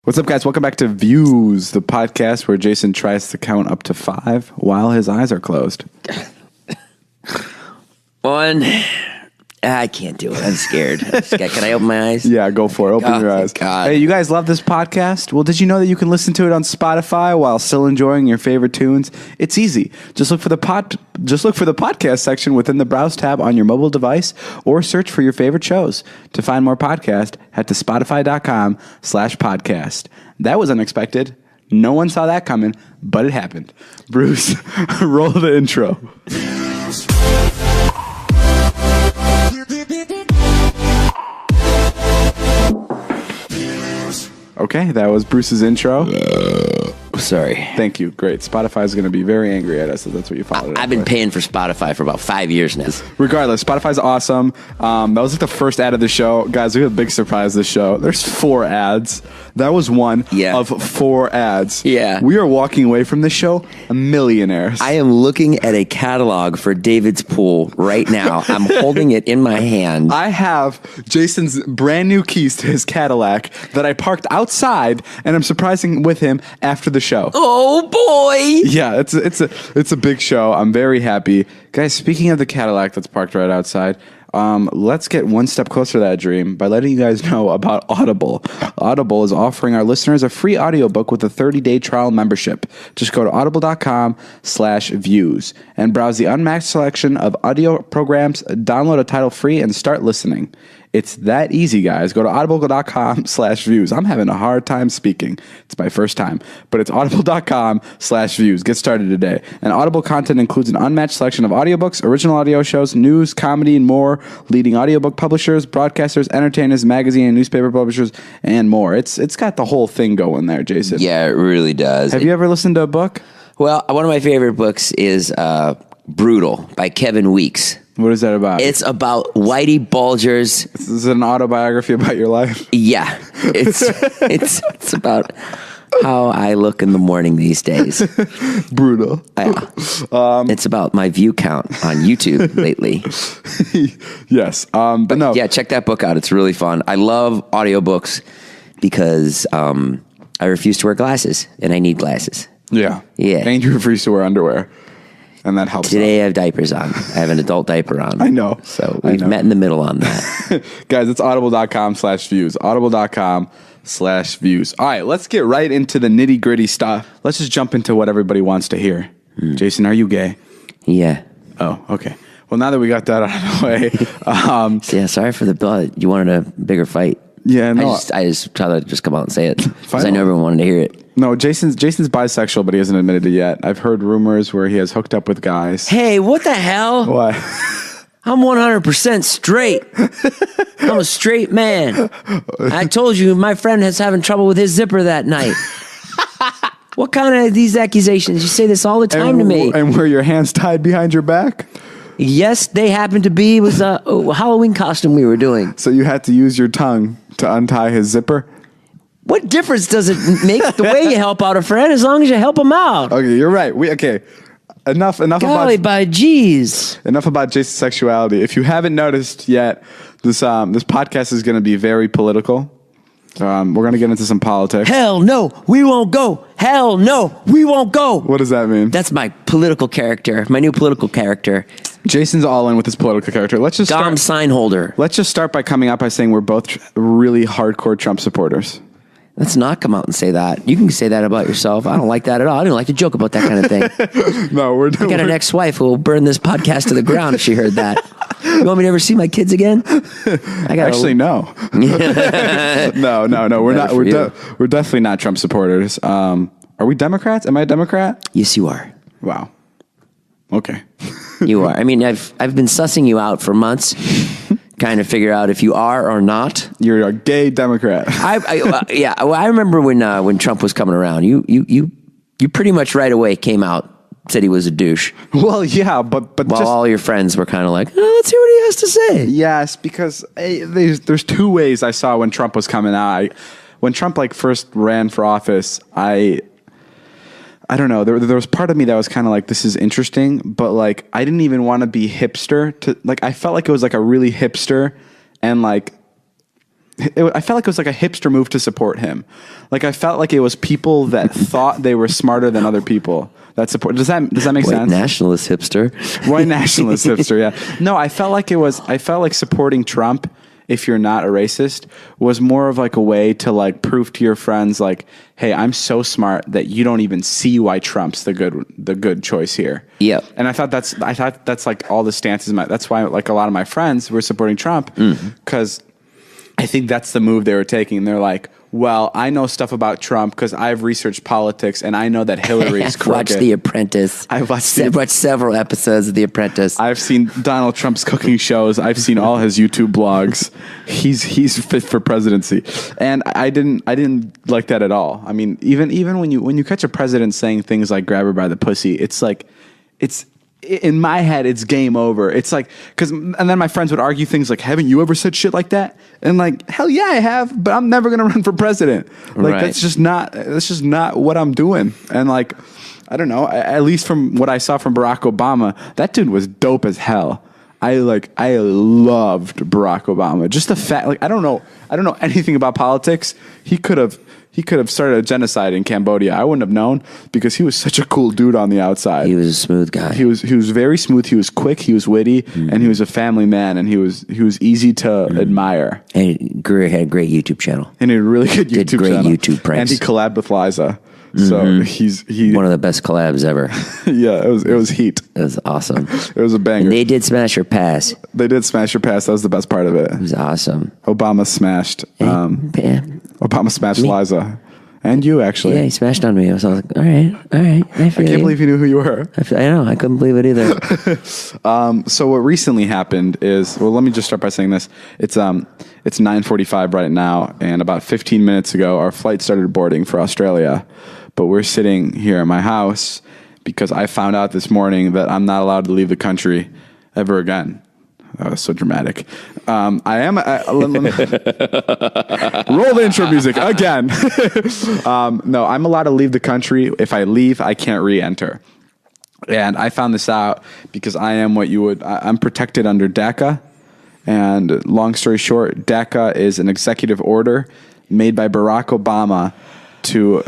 What's up, guys? Welcome back to Views, the podcast where Jason tries to count up to 5 while his eyes are closed. 1. I can't do it. I'm scared. Can I open my eyes? Yeah, go for it. Open your eyes. God. Hey, you guys love this podcast? Well, did you know that you can listen to it on Spotify while still enjoying your favorite tunes? It's easy. Just look for the podcast section within the Browse tab on your mobile device, or search for your favorite shows. To find more podcasts, head to spotify.com/podcast. That was unexpected. No one saw that coming, but it happened. Bruce, roll the intro. Okay, that was Bruce's intro. Sorry. Thank you. Great. Spotify is going to be very angry at us if that's what you followed. I've been paying for Spotify for about 5 years now. Regardless, Spotify's awesome. That was like the first ad of the show. Guys, we have a big surprise this show. There's 4 ads. That was one of 4 ads. Yeah. We are walking away from this show millionaires. I am looking at a catalog for David's Pool right now. I'm holding it in my hand. I have Jason's brand new keys to his Cadillac that I parked outside, and I'm surprising with him after the show. Oh boy! Yeah, it's a big show. I'm very happy, guys. Speaking of the Cadillac that's parked right outside, let's get one step closer to that dream by letting you guys know about Audible. Audible is offering our listeners a free audiobook with a 30-day trial membership. Just go to audible.com/views and browse the unmatched selection of audio programs, download a title free, and start listening. It's that easy, guys. Go to audible.com/views. I'm having a hard time speaking. It's my first time, but it's audible.com/views. Get started today. And Audible content includes an unmatched selection of audiobooks, original audio shows, news, comedy, and more. Leading audiobook publishers, broadcasters, entertainers, magazine and newspaper publishers, and more. It's got the whole thing going there, Jason. Yeah, it really does. Have you ever listened to a book? Well, one of my favorite books is Brutal by Kevin Weeks. What is that about? It's about Whitey Bulger's. Is it an autobiography about your life? Yeah, it's about how I look in the morning these days. Brutal. Yeah. It's about my view count on YouTube lately. Yes, but no. Yeah, check that book out. It's really fun. I love audiobooks because I refuse to wear glasses, and I need glasses. Yeah. And you refuse to wear underwear. And that helps. Today I have diapers on. I have an adult diaper on. I know. So we've met in the middle on that. Guys, it's audible.com/views. Audible.com/views. All right, let's get right into the nitty gritty stuff. Let's just jump into what everybody wants to hear. Jason, are you gay? Yeah. Oh, okay. Well, now that we got that out of the way. Yeah, sorry for the blood. You wanted a bigger fight. Yeah, no. I just try to just come out and say it because I know everyone wanted to hear it. No, Jason's bisexual, but he hasn't admitted it yet. I've heard rumors where he has hooked up with guys. Hey, what the hell? What? I'm 100% straight. I'm a straight man. I told you my friend is having trouble with his zipper that night. What kind of these accusations? You say this all the time to me. And were your hands tied behind your back? Yes, they happened to be. It was a Halloween costume we were doing. So you had to use your tongue to untie his zipper? What difference does it make the way you help out a friend as long as you help him out? Okay, you're right. Enough Golly, about jeez. Enough about Jason's sexuality. If you haven't noticed yet, this podcast is going to be very political. We're going to get into some politics. Hell no, we won't go. Hell no, we won't go. What does that mean? That's my political character, my new political character. Jason's all in with his political character. Let's just Dom Signholder. Let's just start by coming out by saying we're both really hardcore Trump supporters. Let's not come out and say that. You can say that about yourself. I don't like that at all. I don't like to joke about that kind of thing. No, I got an ex-wife who will burn this podcast to the ground if she heard that. You want me to ever see my kids again? Actually, no. No. We're not. We're definitely not Trump supporters. Are we Democrats? Am I a Democrat? Yes, you are. Wow. Okay. You are. I mean, I've been sussing you out for months. Kind of figure out if you are or not. You're a gay Democrat. Yeah. Well, I remember when Trump was coming around. You pretty much right away came out, said he was a douche. Well, yeah, but while all your friends were kind of like, let's hear what he has to say. Yes, because there's 2 ways I saw when Trump was coming out. When Trump first ran for office, I don't know. There was part of me that was kind of like, this is interesting, but I didn't even want to be hipster. I felt like it was a really hipster and I felt like it was like a hipster move to support him. Like I felt like it was people that thought they were smarter than other people that support. Does that make White sense? nationalist hipster. White nationalist hipster. Yeah. No, I felt like supporting Trump, if you're not a racist, was more of like a way to like prove to your friends like, hey, I'm so smart that you don't even see why Trump's the good choice here. Yep. And I thought that's like all the stances. That's why like a lot of my friends were supporting Trump, because I think that's the move they were taking. They're like, well, I know stuff about Trump because I've researched politics and I know that Hillary is crooked. Watched The Apprentice. I've watched several episodes of The Apprentice. I've seen Donald Trump's cooking shows. I've seen all his YouTube blogs. He's fit for presidency, and I didn't like that at all. I mean, even when you catch a president saying things like "grab her by the pussy," it's like it's. In my head, it's game over. It's like, and then my friends would argue things like, haven't you ever said shit like that? And like, hell yeah, I have, but I'm never going to run for president. Like, right. that's just not what I'm doing. And like, I don't know, at least from what I saw from Barack Obama, that dude was dope as hell. I loved Barack Obama. Just the fact, like, I don't know anything about politics. He could have started a genocide in Cambodia. I wouldn't have known because he was such a cool dude on the outside. He was a smooth guy. He was very smooth. He was quick. He was witty, and he was a family man. And he was easy to admire. And he had a great YouTube channel. And a really good YouTube great channel. YouTube pranks. And he collabed with Liza. So he's one of the best collabs ever. Yeah, it was heat. It was awesome. It was a banger. And they did smash your pass. They did smash your pass. That was the best part of it. It was awesome. Obama smashed. Obama smashed Liza. And you, actually. Yeah, he smashed on me. I was like, all right. I can't believe you knew who you were. I know. I couldn't believe it either. So what recently happened is, well, let me just start by saying this. It's 9:45 right now, and about 15 minutes ago, our flight started boarding for Australia. But we're sitting here at my house because I found out this morning that I'm not allowed to leave the country ever again. That was so dramatic. Roll the intro music again. No, I'm allowed to leave the country. If I leave, I can't re-enter. And I found this out because I'm protected under DACA. And long story short, DACA is an executive order made by Barack Obama to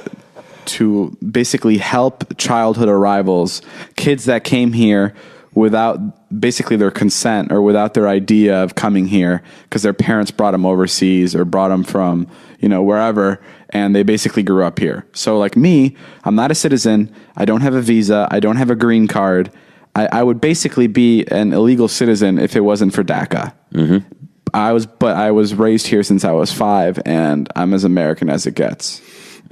basically help childhood arrivals, kids that came here without basically their consent or without their idea of coming here because their parents brought them overseas or brought them from, wherever, and they basically grew up here. So like me, I'm not a citizen. I don't have a visa. I don't have a green card. I would basically be an illegal citizen if it wasn't for DACA. Mm-hmm. I was raised here since I was 5, and I'm as American as it gets.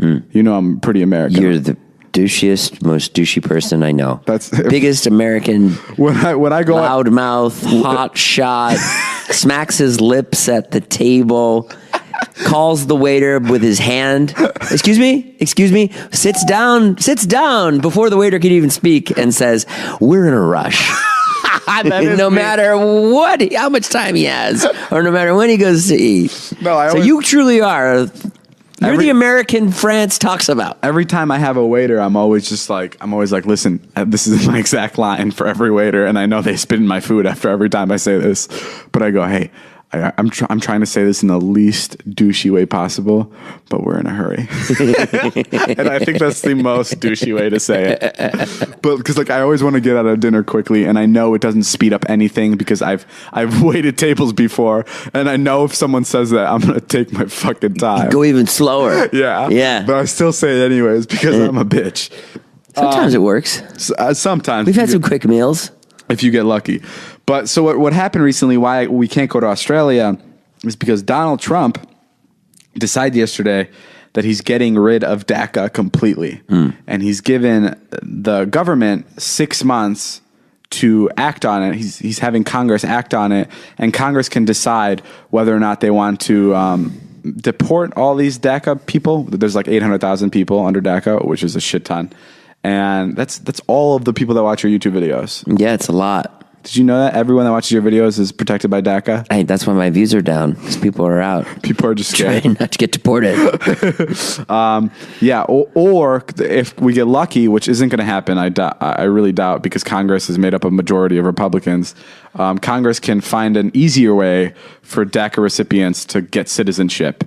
I'm pretty American. You're the douchiest, most douchey person I know. That's biggest American. When I go loudmouth, hot shot, smacks his lips at the table, calls the waiter with his hand. Excuse me, sits down before the waiter could even speak and says, "We're in a rush." No matter how much time he has, or no matter when he goes to eat. You truly are. You're the American France talks about. Every time I have a waiter, I'm always like, listen, this is my exact line for every waiter, and I know they spit in my food after every time I say this, but I go, hey, I'm trying to say this in the least douchey way possible, but we're in a hurry. And I think that's the most douchey way to say it. But because I always want to get out of dinner quickly, and I know it doesn't speed up anything because I've waited tables before, and I know if someone says that, I'm gonna take my fucking time. Go even slower. Yeah. But I still say it anyways because I'm a bitch. Sometimes it works. Sometimes we've had some quick meals. If you get lucky. But so what happened recently, why we can't go to Australia, is because Donald Trump decided yesterday that he's getting rid of DACA completely. And he's given the government 6 months to act on it. He's having Congress act on it, and Congress can decide whether or not they want to deport all these DACA people. There's like 800,000 people under DACA, which is a shit ton. And that's all of the people that watch your YouTube videos. Yeah, it's a lot. Did you know that everyone that watches your videos is protected by DACA? Hey, that's why my views are down because people are out. People are just scared. Trying not to get deported. Yeah, or if we get lucky, which isn't going to happen, I really doubt, because Congress is made up of a majority of Republicans. Congress can find an easier way for DACA recipients to get citizenship.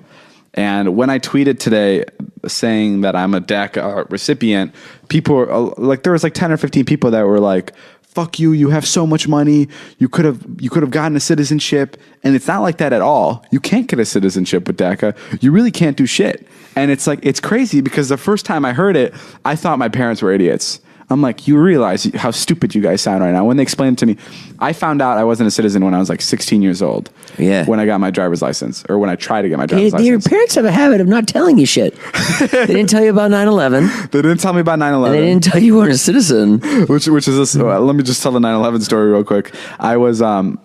And when I tweeted today saying that I'm a DACA recipient, people were, like, there was like 10 or 15 people that were like, fuck you, you have so much money, you could have gotten a citizenship. And it's not like that at all. You can't get a citizenship with DACA. You really can't do shit. And it's like, it's crazy, because the first time I heard it, I thought my parents were idiots. I'm like, you realize how stupid you guys sound right now. When they explained it to me, I found out I wasn't a citizen when I was like 16 years old. Yeah. When I got my driver's license, or when I tried to get my driver's Your license. parents have a habit of not telling you shit. They didn't tell you about 9/11. They didn't tell me about 9/11. And they didn't tell you weren't a citizen. Which is this. Let me just tell the 9/11 story real quick. I was my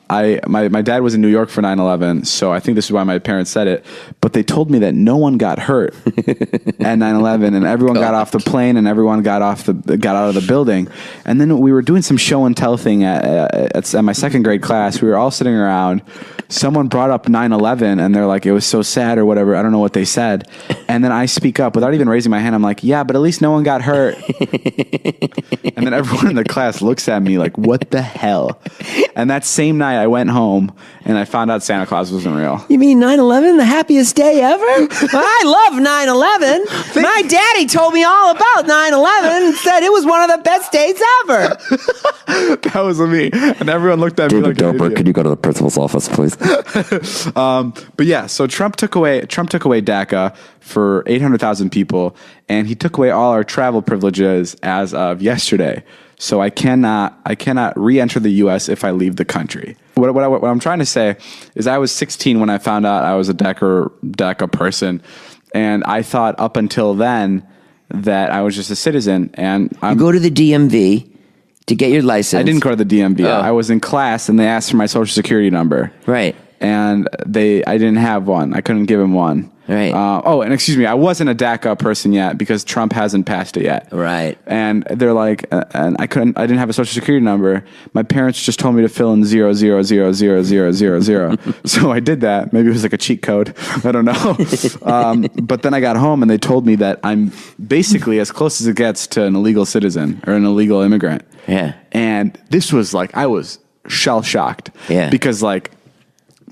dad was in New York for 9/11, so I think this is why my parents said it. But they told me that no one got hurt at 9/11, and everyone got off the plane, and everyone got out of the building. And then we were doing some show and tell thing at my second grade class. We were all sitting around. Someone brought up 9/11, and they're like, it was so sad or whatever. I don't know what they said. And then I speak up without even raising my hand. I'm like, yeah, but at least no one got hurt. And then everyone in the class looks at me like, what the hell? And that same night I went home and I found out Santa Claus wasn't real. You mean 9/11, the happiest day ever? I love 9/11. My daddy told me all about 9/11 and said it was one of the best days ever. That was me. And everyone looked at me like, Dobrik, could you go to the principal's office, please? But yeah, so Trump took away DACA for 800,000 people, and he took away all our travel privileges as of yesterday. So I cannot re-enter the U.S. if I leave the country. What I'm trying to say is I was 16 when I found out I was a DACA person, and I thought up until then that I was just a citizen. And you go to the DMV to get your license. I didn't go to the DMV. Oh. I was in class, and they asked for my social security number. Right. And I didn't have one. I couldn't give him one. Right. And excuse me, I wasn't a DACA person yet because Trump hasn't passed it yet. Right. And they're like, and I didn't have a social security number. My parents just told me to fill in 0000000. So I did that. Maybe it was like a cheat code. I don't know. But then I got home and they told me that I'm basically as close as it gets to an illegal citizen or an illegal immigrant. Yeah. And this was like, I was shell shocked. Yeah. Because like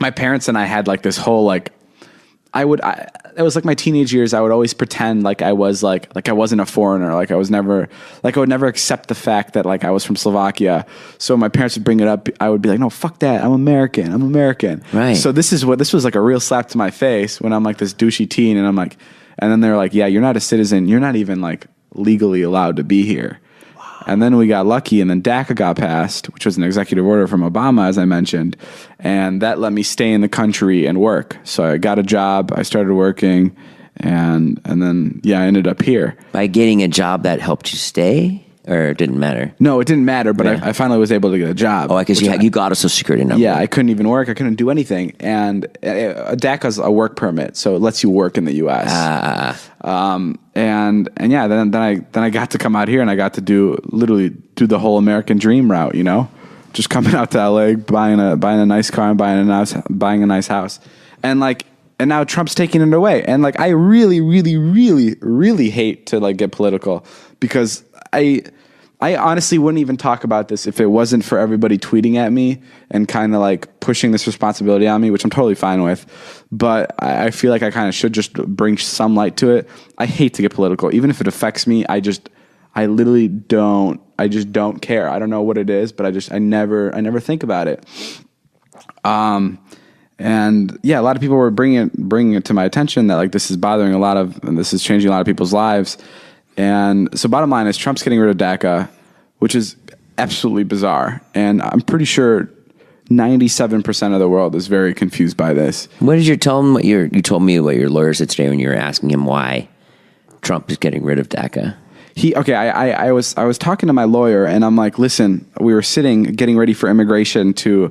my parents and I had like this whole like, it was like my teenage years. I would always pretend like I was like I wasn't a foreigner. Like I would never accept the fact that like I was from Slovakia. So my parents would bring it up. I would be like, no, fuck that. I'm American. Right. So this was like a real slap to my face when I'm like this douchey teen. And I'm like, and then they're like, yeah, you're not a citizen. You're not even like legally allowed to be here. And then we got lucky, and then DACA got passed, which was an executive order from Obama, as I mentioned, and that let me stay in the country and work. So I got a job, I started working, and then, yeah, I ended up here. By getting a job that helped you stay? Or it didn't matter? No, it didn't matter, but Yeah. I finally was able to get a job. Oh, because you got a social security number. Yeah, I couldn't even work. I couldn't do anything. And DACA's a work permit, so it lets you work in the U.S. And yeah, then I got to come out here and I got to literally do the whole American dream route, you know, just coming out to LA, buying a nice car and buying a nice house, and now Trump's taking it away. And like I really, really, really, really hate to like get political because I honestly wouldn't even talk about this if it wasn't for everybody tweeting at me and kind of like pushing this responsibility on me, which I'm totally fine with. But I feel like I kind of should just bring some light to it. I hate to get political. Even if it affects me, I just don't care. I don't know what it is, but I never think about it. And yeah, a lot of people were bringing it to my attention that like this is this is changing a lot of people's lives. And so bottom line is Trump's getting rid of DACA, which is absolutely bizarre. And I'm pretty sure 97% of the world is very confused by this. What did you tell him? You told me what your lawyer said today when you were asking him why Trump is getting rid of DACA. I was talking to my lawyer and I'm like, listen, we were sitting getting ready for immigration to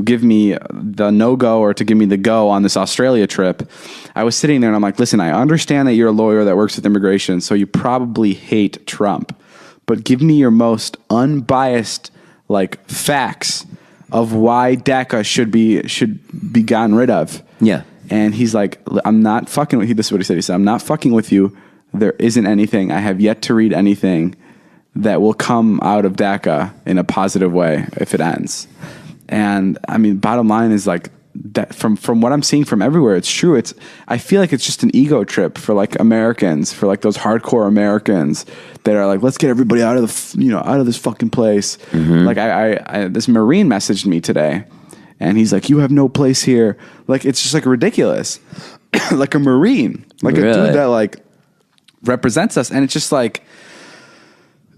give me the no-go or to give me the go on this Australia trip. I was sitting there and I'm like, listen, I understand that you're a lawyer that works with immigration, so you probably hate Trump, but give me your most unbiased like facts of why DACA should be gotten rid of. Yeah. And he's like, I'm not fucking with you. This is what he said. He said, I'm not fucking with you. There isn't anything. I have yet to read anything that will come out of DACA in a positive way if it ends. And I mean, bottom line is like that from what I'm seeing from everywhere, it's true. I feel like it's just an ego trip for like Americans, for like those hardcore Americans that are like, let's get everybody out of out of this fucking place. Like I this Marine messaged me today and he's like, you have no place here. Like, it's just like ridiculous. Like a Marine, like a dude that like represents us. And it's just like,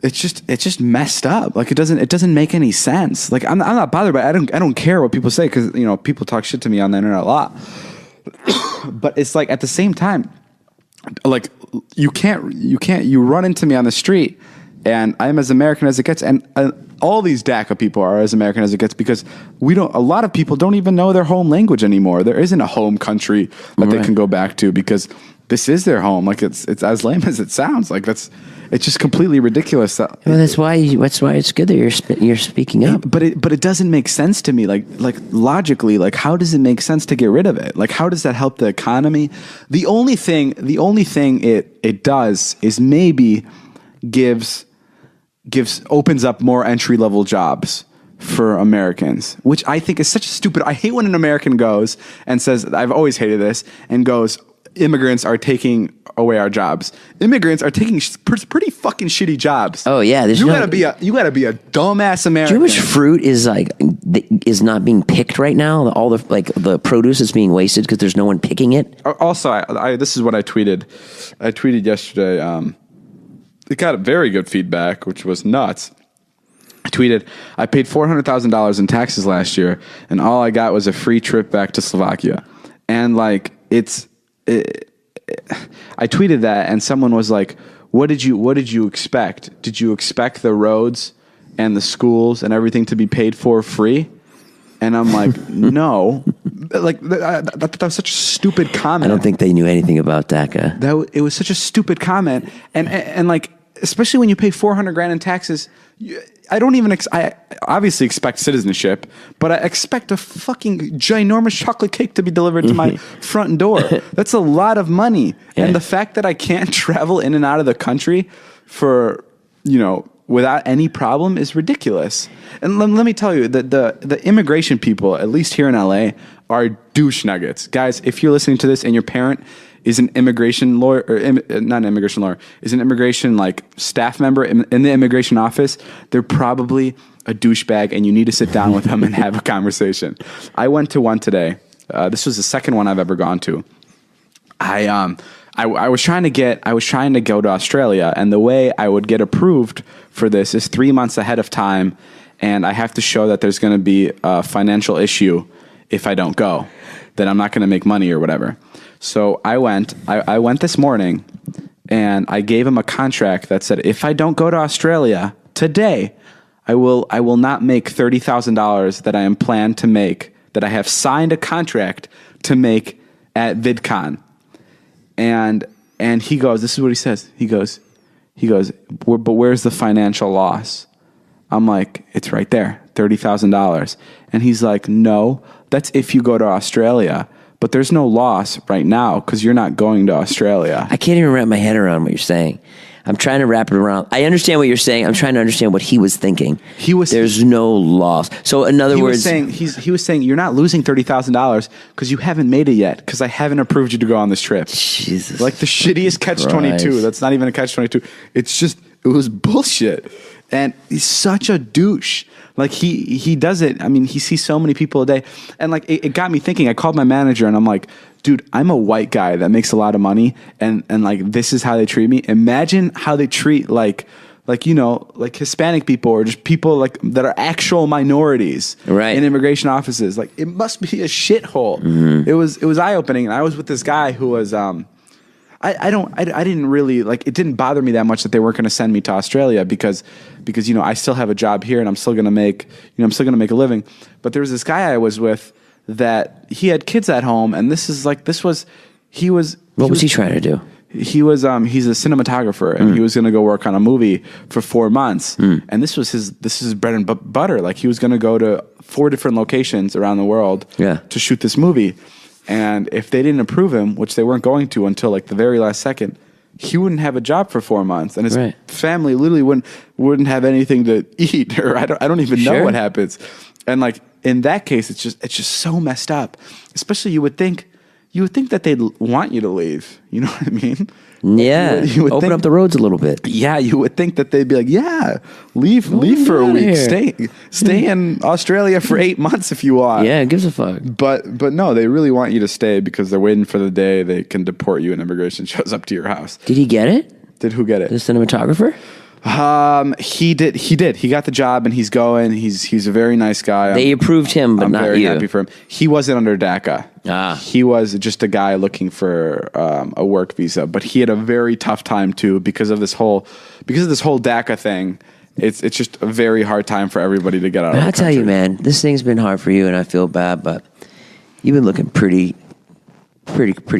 it's just messed up. Like it doesn't make any sense. Like I'm not bothered by it. I don't care what people say because people talk shit to me on the internet a lot. But it's like at the same time, like you run into me on the street, and I'm as American as it gets, and all these DACA people are as American as it gets because a lot of people don't even know their home language anymore. There isn't a home country that they can go back to because this is their home. Like it's as lame as it sounds. Like it's just completely ridiculous. That's why it's good that you're speaking up. But it doesn't make sense to me. Like logically, like how does it make sense to get rid of it? Like how does that help the economy? The only thing it does is maybe opens up more entry level jobs for Americans, which I think is such a stupid. I hate when an American goes and says, I've always hated this, and goes, immigrants are taking away our jobs. Immigrants are taking pretty fucking shitty jobs. Oh yeah, you gotta be a dumbass American. Do you know how much fruit is not being picked right now? All the produce is being wasted because there's no one picking it. Also, this is what I tweeted. I tweeted yesterday. It got a very good feedback, which was nuts. I tweeted, I paid $400,000 in taxes last year, and all I got was a free trip back to Slovakia. And like I tweeted that, and someone was like, "What did you expect? Did you expect the roads and the schools and everything to be paid for free?" And I'm like, "No." Like that was such a stupid comment. I don't think they knew anything about DACA. It was such a stupid comment, and like especially when you pay $400,000 in taxes. I don't even. I obviously expect citizenship, but I expect a fucking ginormous chocolate cake to be delivered to my front door. That's a lot of money, and the fact that I can't travel in and out of the country for without any problem is ridiculous. And let me tell you that the immigration people, at least here in LA, are douche nuggets, guys. If you're listening to this and your parent is an immigration lawyer, or not an immigration lawyer, is an immigration like staff member in the immigration office, they're probably a douchebag, and you need to sit down with them and have a conversation. I went to one today. This was the second one I've ever gone to. I was trying to go to Australia, and the way I would get approved for this is 3 months ahead of time, and I have to show that there's going to be a financial issue if I don't go, that I'm not going to make money or whatever. So I went this morning, and I gave him a contract that said, if I don't go to Australia today, I will not make $30,000 that I am planned to make, that I have signed a contract to make at VidCon. And he goes, this is what he says. He goes, but where's the financial loss? I'm like, it's right there, $30,000. And he's like, no, that's if you go to Australia. But there's no loss right now because you're not going to Australia. I can't even wrap my head around what you're saying. I'm trying to wrap it around. I understand what you're saying. I'm trying to understand what he was thinking. There's no loss. So in other words, he was saying you're not losing $30,000 because you haven't made it yet because I haven't approved you to go on this trip. Jesus, like the shittiest catch-22. That's not even a catch-22. It was bullshit. And he's such a douche. Like he does it. I mean, he sees so many people a day, and like it got me thinking. I called my manager and I'm like, dude, I'm a white guy that makes a lot of money, and like this is how they treat me. Imagine how they treat like Hispanic people or just people like that are actual minorities in immigration offices. Like it must be a shithole. Mm-hmm. It was eye opening. And I was with this guy who was I didn't really like, it didn't bother me that much that they weren't going to send me to Australia because I still have a job here and I'm still going to make a living. But there was this guy I was with that he had kids at home, and what was he trying to do? he's a cinematographer, and he was going to go work on a movie for 4 months, and this is his bread and butter. Like, he was going to go to 4 different locations around the world to shoot this movie, and if they didn't approve him, which they weren't going to until like the very last second, he wouldn't have a job for 4 months, and his family literally wouldn't have anything to eat, or I don't even know what happens. And like in that case, it's just so messed up. Especially you would think that they'd want you to leave. You know what I mean? Yeah, you would open up the roads a little bit. Yeah, you would think that they'd be like, yeah, leave for a week, stay in Australia for 8 months if you want. Yeah, gives a fuck. But no, they really want you to stay because they're waiting for the day they can deport you and immigration shows up to your house. Did he get it? Did who get it? The cinematographer? He did. He got the job, and he's going. He's a very nice guy. They approved him, but I'm not very you. happy for him. He wasn't under DACA. He was just a guy looking for a work visa, but he had a very tough time too because of this whole DACA thing. It's just a very hard time for everybody to get out of the country. I'll tell you, man, this thing's been hard for you, and I feel bad, but you've been looking pretty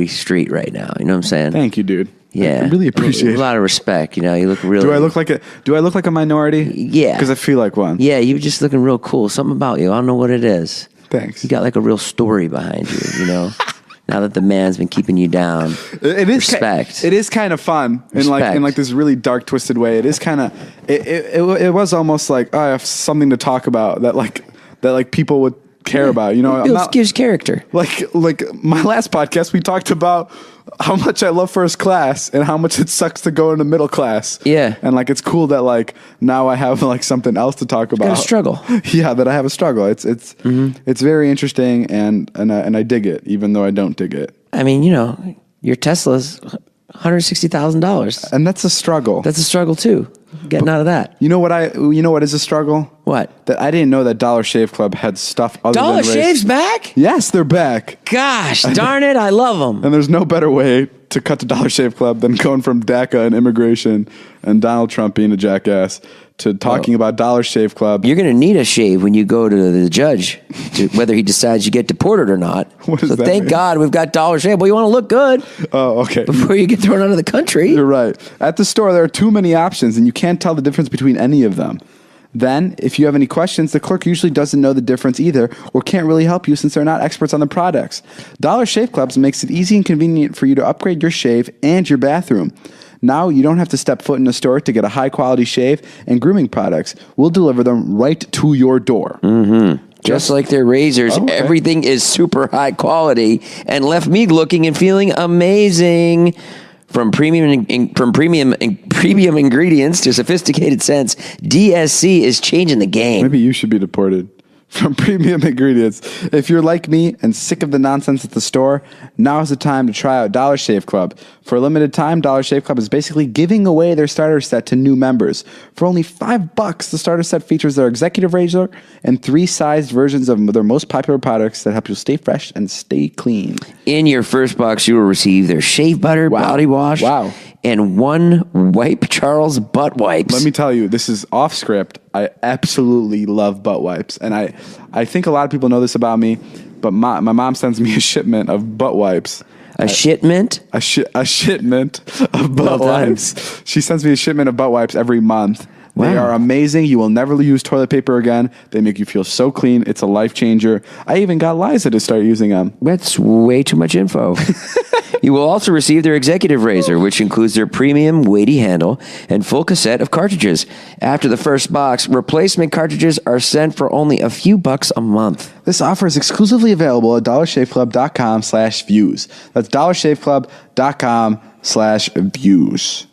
street right now. You know what I'm saying? Thank you, dude. Yeah, I really appreciate it. A lot of respect. You know, you look really. Do I look like a minority? Yeah, because I feel like one. Yeah, you're just looking real cool. Something about you. I don't know what it is. Thanks. You got like a real story behind you. You know. Now that the man's been keeping you down, it is respect. It is kind of fun in like this really dark, twisted way. It is kind of. It was almost like I have something to talk about that people would care about. You know, it gives character. Like my last podcast, we talked about how much I love first class and how much it sucks to go into middle class. Yeah, and like it's cool that like now I have like something else to talk about. Got a struggle. Yeah, that I have a struggle. It's very interesting and I dig it, even though I don't dig it. I mean, you know, your Tesla's $160,000, and that's a struggle. That's a struggle too. Getting out of that. You know what is a struggle? What? That I didn't know that Dollar Shave Club had stuff other than Dollar Shave's back? Yes, they're back. Gosh, darn it, I love them. And there's no better way to cut to Dollar Shave Club than going from DACA and immigration and Donald Trump being a jackass to talking about Dollar Shave Club. You're going to need a shave when you go to the judge, whether he decides you get deported or not. What does that thank mean? God we've got Dollar Shave. Well, you want to look good. Oh, okay. Before you get thrown out of the country. You're right. At the store, there are too many options, and you can't tell the difference between any of them. Then, if you have any questions, the clerk usually doesn't know the difference either or can't really help you since they're not experts on the products. Dollar Shave Club makes it easy and convenient for you to upgrade your shave and your bathroom. Now, you don't have to step foot in a store to get a high-quality shave and grooming products. We'll deliver them right to your door. Mm-hmm. Just like their razors, everything is super high quality and left me looking and feeling amazing. From premium ingredients to sophisticated scents, DSC is changing the game. Maybe you should be deported. From premium ingredients. If you're like me and sick of the nonsense at the store, now is the time to try out Dollar Shave Club. For a limited time, Dollar Shave Club is basically giving away their starter set to new members. For only $5, the starter set features their executive razor and 3 sized versions of their most popular products that help you stay fresh and stay clean. In your first box, you will receive their shave butter, body wash, and 1 Wipe Charles butt wipes. Let me tell you, this is off script. I absolutely love butt wipes. And I think a lot of people know this about me, but my mom sends me a shipment of butt wipes. A shipment? A shipment of butt wipes. She sends me a shipment of butt wipes every month. Wow. They are amazing. You will never use toilet paper again. They make you feel so clean. It's a life changer. I even got Liza to start using them. That's way too much info. You will also receive their executive razor, which includes their premium weighty handle and full cassette of cartridges. After the first box, replacement cartridges are sent for only a few bucks a month. This offer is exclusively available at dollarshaveclub.com/views. That's dollarshaveclub.com/views.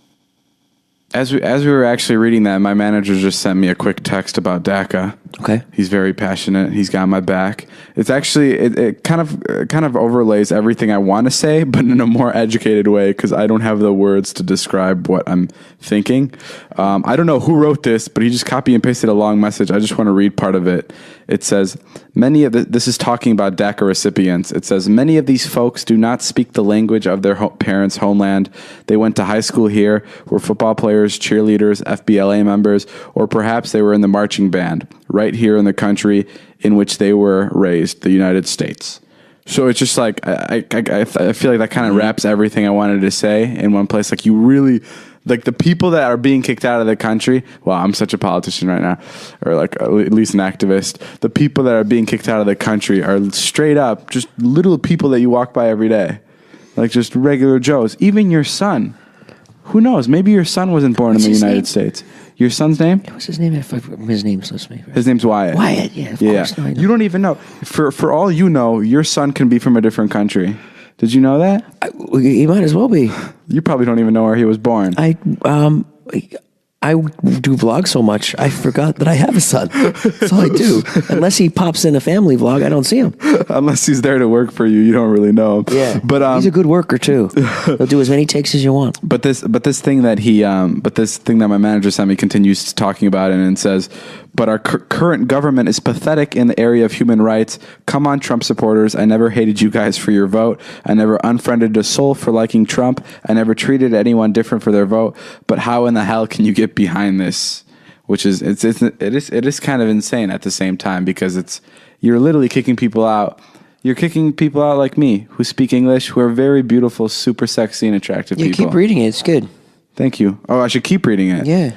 As we were actually reading that, my manager just sent me a quick text about DACA. Okay. He's very passionate. He's got my back. It's actually it kind of overlays everything I want to say, but in a more educated way because I don't have the words to describe what I'm thinking. I don't know who wrote this, but he just copy and pasted a long message. I just want to read part of it. It says, this is talking about DACA recipients. It says, many of these folks do not speak the language of their parents' homeland. They went to high school here, were football players, cheerleaders, FBLA members, or perhaps they were in the marching band, right here in the country in which they were raised, the United States. So it's just like I feel like that kind of wraps everything I wanted to say in one place. Like you really, like the people that are being kicked out of the country. Well, I'm such a politician right now, or like at least an activist. The people that are being kicked out of the country are straight up just little people that you walk by every day, like just regular Joes. Even your son. Who knows? Maybe your son wasn't born in the United States. Your son's name? What's his name? His name's supposed to be. His name's Wyatt. Wyatt, yeah, of course. No, I know. You don't even know. For all you know, your son can be from a different country. Did you know that? He might as well be. You probably don't even know where he was born. I do vlog so much, I forgot that I have a son. That's all I do. Unless he pops in a family vlog, I don't see him. Unless he's there to work for you, you don't really know him. Yeah, but he's a good worker too. He'll do as many takes as you want. But this thing that my manager sent me continues talking about it and says, but our current government is pathetic in the area of human rights. Come on, Trump supporters. I never hated you guys for your vote. I never unfriended a soul for liking Trump. I never treated anyone different for their vote. But how in the hell can you get behind this? Which is, it is kind of insane at the same time, because you're literally kicking people out. You're kicking people out like me, who speak English, who are very beautiful, super sexy and attractive people. Keep reading it. It's good. Thank you. Oh, I should keep reading it. Yeah.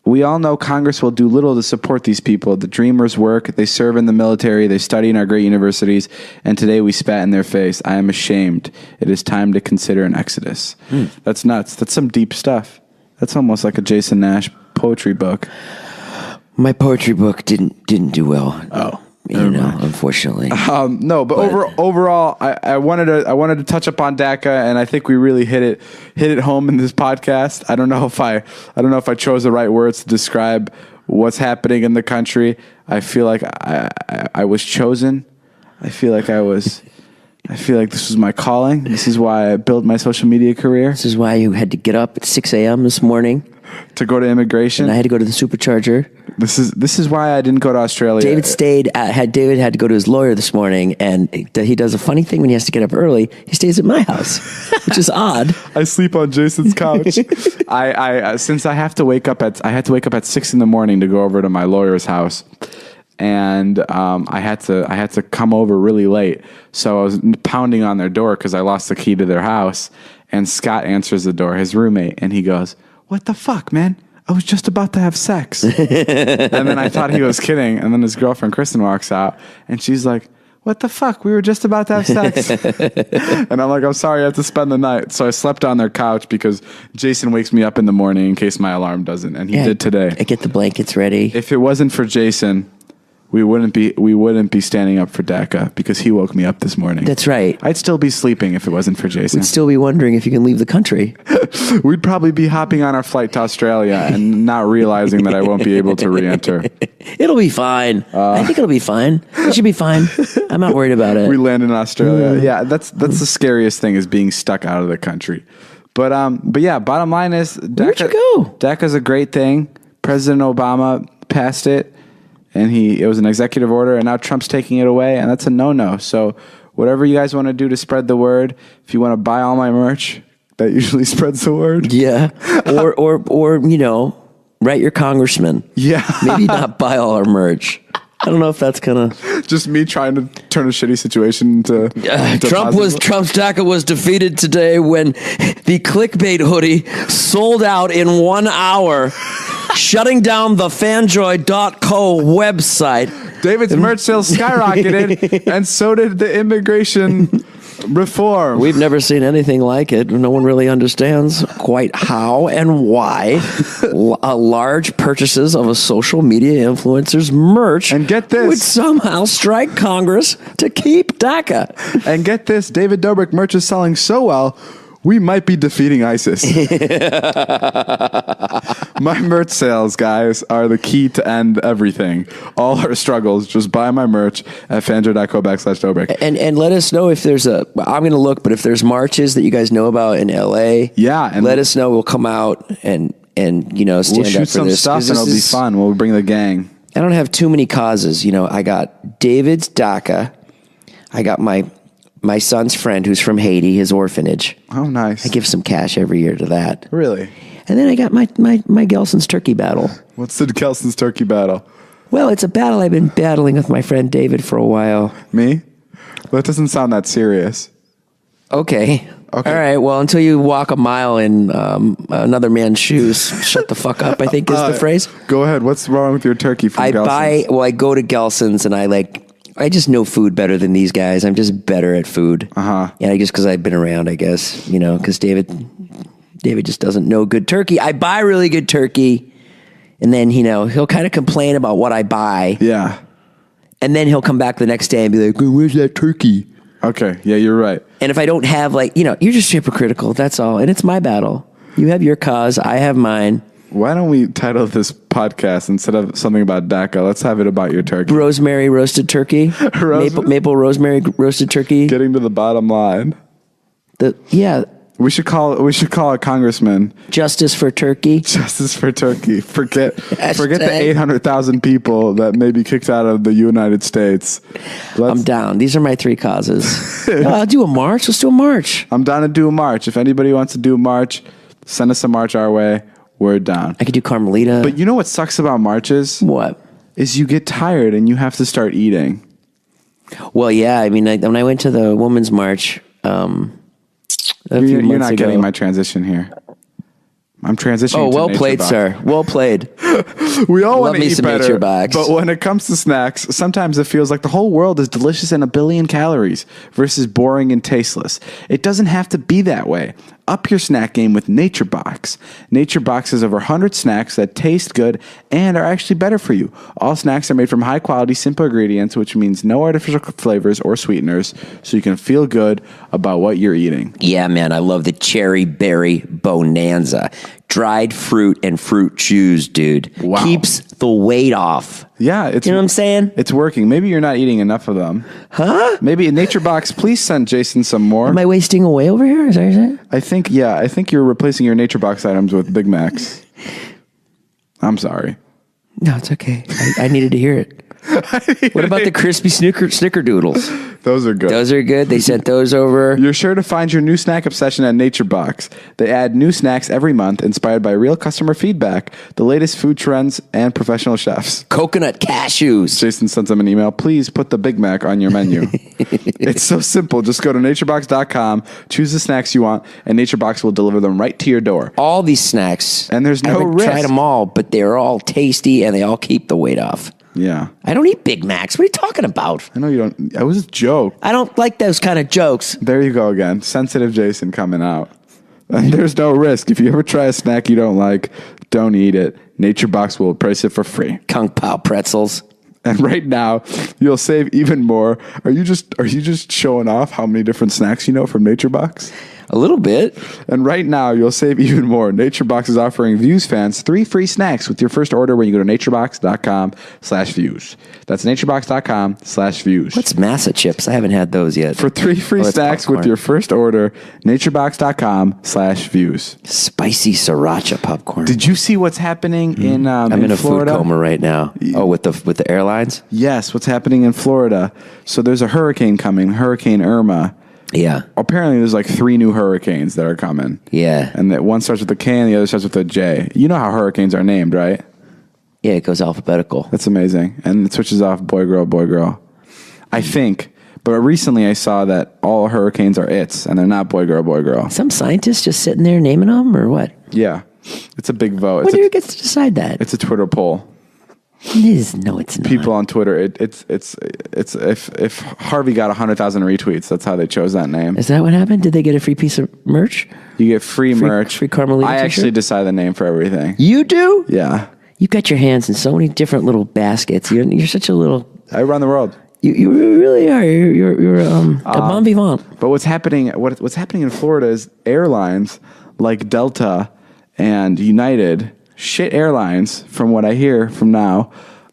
We all know Congress will do little to support these people. The dreamers work, they serve in the military, they study in our great universities, and today we spat in their face. I am ashamed. It is time to consider an exodus. That's nuts. That's some deep stuff. That's almost like a Jason Nash poetry book. My poetry book didn't do well. Oh. Unfortunately. No, but overall, I wanted to touch up on DACA, and I think we really hit it home in this podcast. I don't know if I chose the right words to describe what's happening in the country. I feel like I was chosen. I feel like this was my calling. This is why I built my social media career. This is why you had to get up at 6 a.m. this morning to go to immigration. And I had to go to the supercharger. This is why I didn't go to Australia. David had to go to his lawyer this morning, and he does a funny thing when he has to get up early. He stays at my house, which is odd. I sleep on Jason's couch. Since I had to wake up at 6 in the morning to go over to my lawyer's house, and I had to come over really late. So I was pounding on their door because I lost the key to their house. And Scott answers the door, his roommate, and he goes, "What the fuck, man? I was just about to have sex." And then I thought he was kidding. And then his girlfriend, Kristen, walks out and she's like, "What the fuck? We were just about to have sex." And I'm like, "I'm sorry, I have to spend the night." So I slept on their couch because Jason wakes me up in the morning in case my alarm doesn't. And he did today. I get the blankets ready. If it wasn't for Jason, we wouldn't be standing up for DACA, because he woke me up this morning. That's right. I'd still be sleeping if it wasn't for Jason. We'd still be wondering if you can leave the country. We'd probably be hopping on our flight to Australia and not realizing that I won't be able to re-enter. It'll be fine. I think it'll be fine. It should be fine. I'm not worried about it. We land in Australia. Yeah, that's the scariest thing, is being stuck out of the country. But yeah, bottom line is, DACA, where'd you go? DACA's a great thing. President Obama passed it. And it was an executive order, and now Trump's taking it away, and that's a no-no. So whatever you guys want to do to spread the word, if you want to buy all my merch, that usually spreads the word. Yeah. Or write your congressman. Yeah. Maybe not buy all our merch. I don't know if that's gonna. Just me trying to turn a shitty situation into. Trump's DACA was defeated today when the clickbait hoodie sold out in 1 hour, shutting down the fanjoy.co website. David's merch sales skyrocketed, and so did the immigration reform. We've never seen anything like it. No one really understands quite how and why large purchases of a social media influencer's merch, and get this, would somehow strike Congress to keep DACA. And get this, David Dobrik merch is selling so well, we might be defeating ISIS. My merch sales, guys, are the key to end everything. All our struggles. Just buy my merch at fanjoy.co/Dobrik. And let us know if there's I'm going to look, but if there's marches that you guys know about in LA, yeah, and let us know. We'll come out and stand we'll up for this. We'll shoot some stuff, and it'll be fun. We'll bring the gang. I don't have too many causes. I got David's DACA. I got my son's friend who's from Haiti, his orphanage. Oh, nice. I give some cash every year to that. Really? And then I got my Gelson's turkey battle. What's the Gelson's turkey battle? Well, it's a battle I've been battling with my friend David for a while. Me? That doesn't sound that serious. Okay. Okay. All right. Well, until you walk a mile in another man's shoes, shut the fuck up, I think is the phrase. Go ahead. What's wrong with your turkey from Gelson's? I go to Gelson's and I just know food better than these guys. I'm just better at food. Uh-huh. Yeah, just because I've been around, I guess, because David just doesn't know good turkey. I buy really good turkey, and then, he'll kind of complain about what I buy. Yeah. And then he'll come back the next day and be like, where's that turkey? Okay. Yeah, you're right. And if I don't have you're just hypocritical. That's all. And it's my battle. You have your cause. I have mine. Why don't we title this podcast instead of something about DACA? Let's have it about your turkey. Rosemary roasted turkey. Maple rosemary roasted turkey. Getting to the bottom line. We should call a congressman. Justice for turkey. Justice for turkey. Forget the 800,000 people that may be kicked out of the United States. I'm down. These are my 3 causes. I'll do a march. Let's do a march. I'm down to do a march. If anybody wants to do a march, send us a march our way. We're down. I could do Carmelita. But you know what sucks about marches? What? Is you get tired and you have to start eating. Well, yeah. I mean, when I went to the Women's March, you're not getting my transition here. I'm transitioning. Oh, well played, sir. Well played. We all want to eat better, Nature Box. But when it comes to snacks, sometimes it feels like the whole world is delicious and a billion calories versus boring and tasteless. It doesn't have to be that way. Up your snack game with Nature Box. Nature Box has over 100 snacks that taste good and are actually better for you. All snacks are made from high-quality, simple ingredients, which means no artificial flavors or sweeteners, so you can feel good about what you're eating. Yeah, man, I love the Cherry Berry Bonanza. Dried fruit and fruit juice, dude. Wow. Keeps the weight off. Yeah, you know what I'm saying? It's working. Maybe you're not eating enough of them. Huh? Maybe in Nature Box, please send Jason some more. Am I wasting away over here? Is that what you're saying? I think you're replacing your Nature Box items with Big Macs. I'm sorry. No, it's okay. I needed to hear it. What about the crispy snickerdoodles? Those are good. Those are good. They sent those over. You're sure to find your new snack obsession at Nature Box. They add new snacks every month, inspired by real customer feedback, the latest food trends, and professional chefs. Coconut cashews. Jason sends them an email. Please put the Big Mac on your menu. It's so simple. Just go to naturebox.com, choose the snacks you want, and NatureBox will deliver them right to your door. All these snacks. And there's no I haven't risk. tried them all, but they're all tasty and they all keep the weight off. Yeah. I don't eat Big Macs. What are you talking about? I know you don't. It was a joke. I don't like those kind of jokes. There you go again. Sensitive Jason coming out. And there's no risk. If you ever try a snack you don't like, don't eat it. Nature Box will price it for free. Kung Pao pretzels. And right now, you'll save even more. Are you just showing off how many different snacks you know from Nature Box? A little bit. And right now, you'll save even more. NatureBox is offering Views fans 3 free snacks with your first order when you go to naturebox.com/views. That's naturebox.com/views. What's Massa chips? I haven't had those yet. For 3 free snacks popcorn. with your first order, naturebox.com/views. Spicy sriracha popcorn. Did you see what's happening in I'm in a Florida? food coma right now. Oh, with the airlines? Yes, what's happening in Florida. So there's a hurricane coming, Hurricane Irma. Yeah. Apparently, there's like 3 new hurricanes that are coming. Yeah. And that one starts with a K and the other starts with a J. You know how hurricanes are named, right? Yeah, it goes alphabetical. That's amazing. And it switches off boy, girl, boy, girl. I think. But recently I saw that all hurricanes are its, and they're not boy, girl, boy, girl. Some scientist just sitting there naming them, or what? Yeah. It's a big vote. Who gets to decide that? It's a Twitter poll. No, it's not. People on Twitter, it's if Harvey got 100,000 retweets, that's how they chose that name. Is that what happened? Did they get a free piece of merch? You get free merch. Free Carmelita I t-shirt? actually decide the name for everything. You do? Yeah. You got your hands in so many different little baskets. You're such a little. I run the world. You really are. You're a bon vivant. But what's happening in Florida is airlines like Delta and United, shit airlines, from what I hear from now.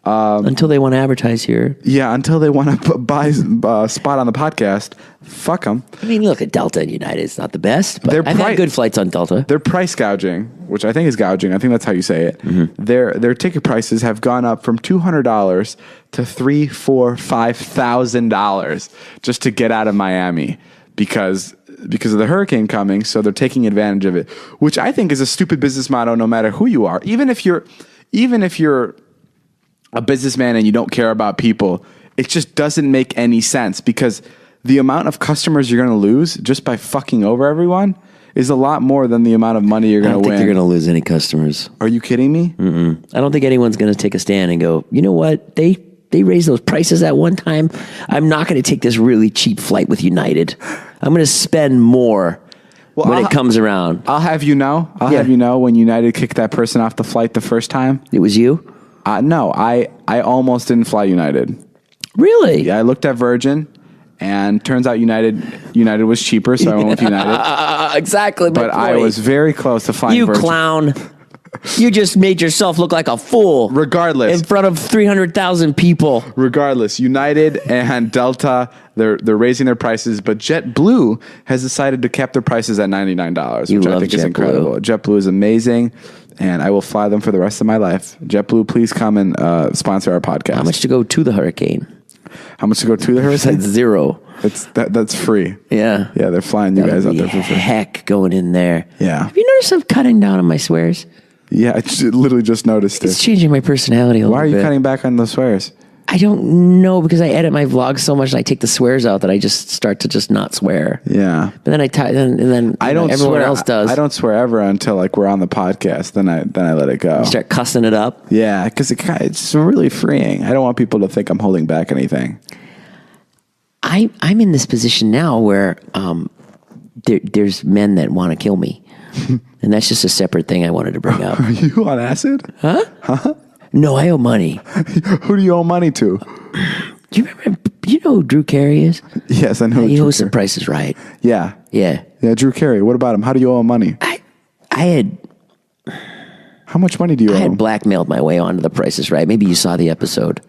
Until they want to advertise here. Yeah, until they want to buy a spot on the podcast. Fuck them. I mean, look, at Delta and United, it's not the best, but I've had good flights on Delta. They're price gouging, which I think is gouging. I think that's how you say it. Mm-hmm. Their ticket prices have gone up from $200 to $3,000, $4,000, $5,000 just to get out of Miami because of the hurricane coming. So they're taking advantage of it, which I think is a stupid business motto. No matter who you are, even if you're a businessman and you don't care about people, it just doesn't make any sense because the amount of customers you're going to lose just by fucking over everyone is a lot more than the amount of money you're going to win. I don't think you're going to lose any customers. Are you kidding me? I don't think anyone's going to take a stand and go, you know what? They raised those prices at one time. I'm not going to take this really cheap flight with United. I'm going to spend more when it comes around. I'll have you know. Have you know when United kicked that person off the flight the first time. It was you? No, I almost didn't fly United. Really? Yeah, I looked at Virgin, and turns out United was cheaper, so I went with United. Exactly. But I was very close to flying Virgin. You clown. You just made yourself look like a fool. Regardless. In front of 300,000 people. Regardless, United and Delta, they're raising their prices, but JetBlue has decided to cap their prices at $99, which I think is incredible. JetBlue is amazing, and I will fly them for the rest of my life. JetBlue, please come and sponsor our podcast. How much to go to the hurricane? How much to go to the hurricane? That's zero. That's free. Yeah. Yeah, they're flying you guys out there for free. Heck going in there. Yeah. Have you noticed I'm cutting down on my swears? Yeah, I literally just noticed it. It's changing my personality a little bit. Why are you cutting back on the swears? I don't know, because I edit my vlogs so much and I take the swears out that I just start to just not swear. Yeah. But then everyone else does. I don't swear ever until like we're on the podcast. Then I let it go. You start cussing it up. Yeah, because it's really freeing. I don't want people to think I'm holding back anything. I'm in this position now where there's men that want to kill me. And that's just a separate thing I wanted to bring up. Are you on acid? Huh? No, I owe money. Who do you owe money to? Do you remember? You know who Drew Carey is? Yes, I know. He hosts The Price is Right. Yeah. Yeah. Yeah, Drew Carey. What about him? How do you owe him money? I had... How much money do you owe him? I had blackmailed my way onto The Price is Right. Maybe you saw the episode.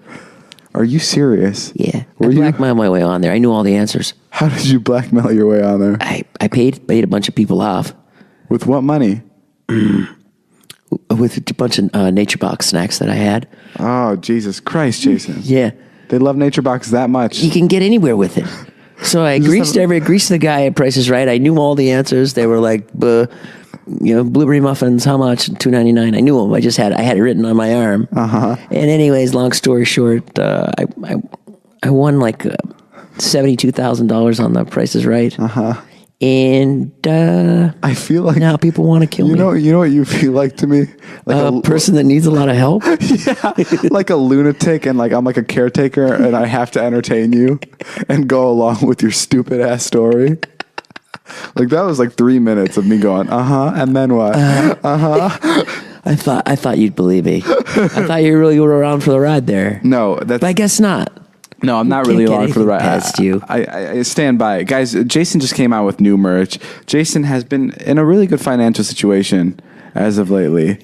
Are you serious? Yeah. I blackmailed my way on there. I knew all the answers. How did you blackmail your way on there? I paid a bunch of people off. With what money? With a bunch of Nature Box snacks that I had. Oh, Jesus Christ, Jason. Yeah. They love Nature Box that much. You can get anywhere with it. So I greased the guy at Price is Right. I knew all the answers. They were like, blueberry muffins, how much? $2.99. I knew them. I had it written on my arm. Uh-huh. And anyways, long story short, I won like $72,000 on The Price is Right. Uh-huh. And I feel like now people want to kill me. You know what you feel like to me? Like a person that needs a lot of help. Yeah, like a lunatic, and like I'm like a caretaker, and I have to entertain you and go along with your stupid ass story. Like that was like 3 minutes of me going, and then what? I thought you'd believe me. I thought you really were around for the ride there. No, but I guess not. No, I'm not really along for the ride. Past you. I stand by it. Guys, Jason just came out with new merch. Jason has been in a really good financial situation as of lately.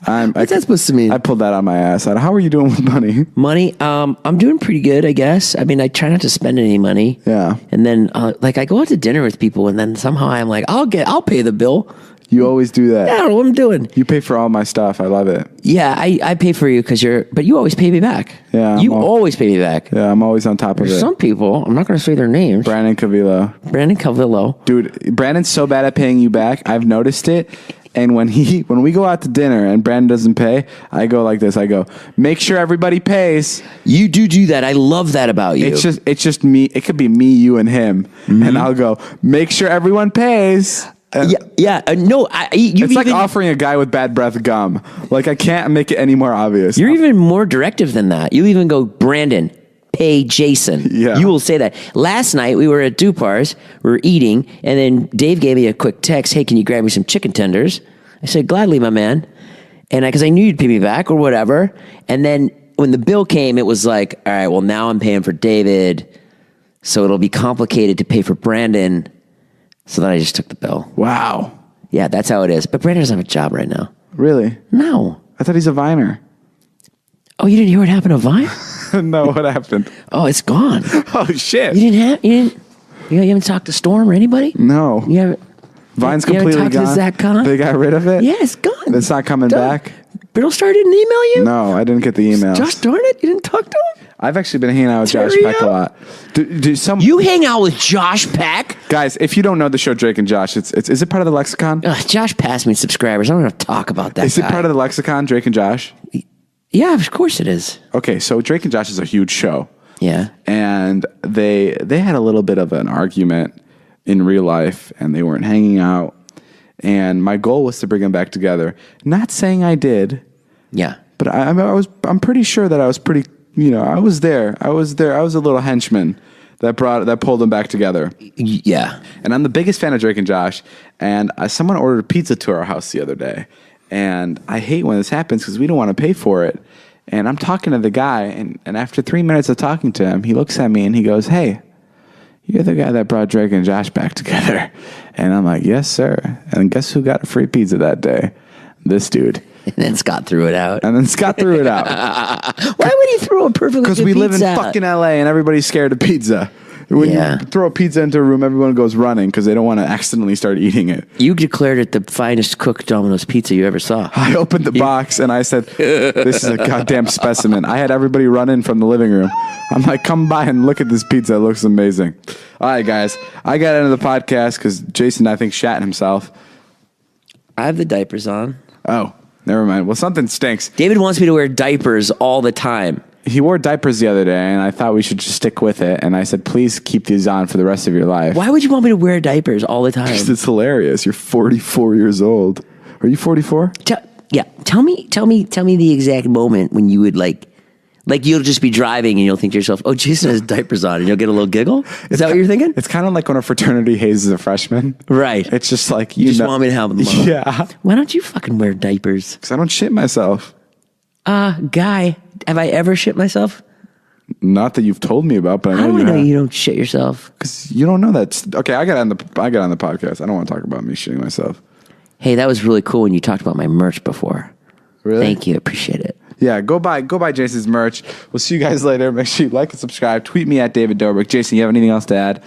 What's that supposed to mean? I pulled that on my ass. How are you doing with money? Money? I'm doing pretty good, I guess. I mean, I try not to spend any money. Yeah. And then, I go out to dinner with people, and then somehow I'm like, I'll pay the bill. You always do that. Yeah, I don't know what I'm doing. You pay for all my stuff. I love it. Yeah, I pay for you but you always pay me back. Yeah. You always pay me back. Yeah, I'm always on top of it. Some people, I'm not going to say their names. Brandon Cavillo. Dude, Brandon's so bad at paying you back. I've noticed it. And when we go out to dinner and Brandon doesn't pay, I go like this. I go, make sure everybody pays. You do that. I love that about you. It's just me. It could be me, you, and him. Mm-hmm. And I'll go, make sure everyone pays. Yeah. No, it's like offering a guy with bad breath gum. Like, I can't make it any more obvious. You're even more directive than that. You even go, Brandon, pay Jason. Yeah. You will say that. Last night, we were at Dupar's. We were eating, and then Dave gave me a quick text. Hey, can you grab me some chicken tenders? I said, gladly, my man. And because I knew you'd pay me back or whatever. And then when the bill came, it was like, all right, well, now I'm paying for David, so it'll be complicated to pay for Brandon. So then I just took the bill. Wow. Yeah, that's how it is. But Brandon doesn't have a job right now. Really? No. I thought he's a Viner. Oh, you didn't hear what happened to Vine? No, what happened? Oh, it's gone. Oh, shit. You haven't talked to Storm or anybody? No. You haven't? Vine's you completely haven't talked gone. To Zach Kahn? They got rid of it? Yeah, it's gone. It's not coming back? Brittle Star didn't email you? No, I didn't get the emails. Josh darn it, you didn't talk to him? I've actually been hanging out with Josh Peck a lot. You hang out with Josh Peck? Guys, if you don't know the show Drake and Josh, is it part of the lexicon? Josh passed me subscribers. I don't want to talk about that. Is it part of the lexicon, Drake and Josh? Yeah, of course it is. Okay, so Drake and Josh is a huge show. Yeah. And they had a little bit of an argument in real life, and they weren't hanging out. And my goal was to bring them back together. Not saying I did. Yeah. But I'm pretty sure that I was pretty, I was there. I was a little henchman that pulled them back together. Yeah. And I'm the biggest fan of Drake and Josh. And someone ordered a pizza to our house the other day. And I hate when this happens because we don't want to pay for it. And I'm talking to the guy, and after 3 minutes of talking to him, he looks at me and he goes, "Hey, you're the guy that brought Drake and Josh back together." And I'm like, "Yes, sir." And guess who got a free pizza that day? This dude. And then Scott threw it out. Why would he throw a perfectly good pizza? Because we live in fucking LA and everybody's scared of pizza. When you throw a pizza into a room, everyone goes running because they don't want to accidentally start eating it. You declared it the finest cooked Domino's pizza you ever saw. I opened the box and I said, "This is a goddamn specimen." I had everybody run in from the living room. I'm like, "Come by and look at this pizza. It looks amazing." All right, guys. I got into the podcast because Jason, I think, shat himself. I have the diapers on. Oh, never mind. Well, something stinks. David wants me to wear diapers all the time. He wore diapers the other day, and I thought we should just stick with it. And I said, "Please keep these on for the rest of your life." Why would you want me to wear diapers all the time? Because it's hilarious. You're 44 years old. Are you 44? Tell me the exact moment when you would like you'll just be driving and you'll think to yourself, "Oh, Jason has diapers on," and you'll get a little giggle. Is that what you're thinking? It's kind of like when a fraternity hazes a freshman. Right. It's just like, you just want me to help them. Yeah. Why don't you fucking wear diapers? Because I don't shit myself. Guy, have I ever shit myself? Not that you've told me about, but I know How do you I know have. you don't shit yourself? Because you don't know that. Okay, I got on the podcast. I don't want to talk about me shitting myself. Hey, that was really cool when you talked about my merch before. Really? Thank you. Appreciate it. Yeah, go buy Jason's merch. We'll see you guys later. Make sure you like and subscribe. Tweet me at David Dobrik. Jason, you have anything else to add?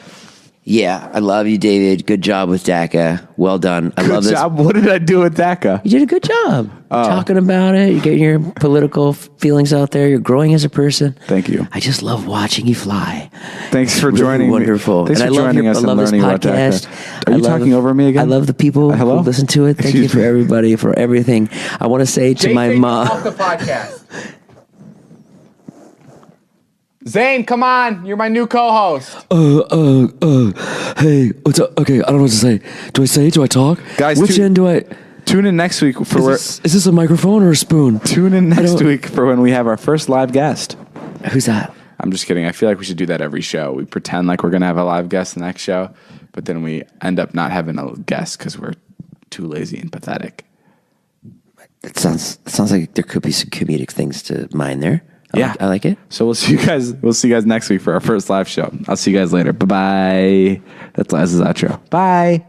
Yeah, I love you, David. Good job with DACA. Well done. I love this. Good job. What did I do with DACA? You did a good job talking about it. You're getting your political feelings out there. You're growing as a person. Thank you. I just love watching you fly. Thanks for Really joining wonderful. me. Thanks And for I love joining us I and love this learning about podcast. DACA. Are you talking over me again? I love the people Hello? who listen to it. Thank you for everybody, for everything. I want to say to my mom. Off the podcast. Zane, come on. You're my new co-host. Hey, what's up? Okay, I don't know what to say. Do I say? Do I talk? Guys, which end do I... Tune in next week for Is this a microphone or a spoon? Tune in next week for when we have our first live guest. Who's that? I'm just kidding. I feel like we should do that every show. We pretend like we're going to have a live guest the next show, but then we end up not having a guest because we're too lazy and pathetic. It sounds like there could be some comedic things to mine there. I like it. So we'll see you guys next week for our first live show. I'll see you guys later. Bye-bye. That's Laz's outro. Bye.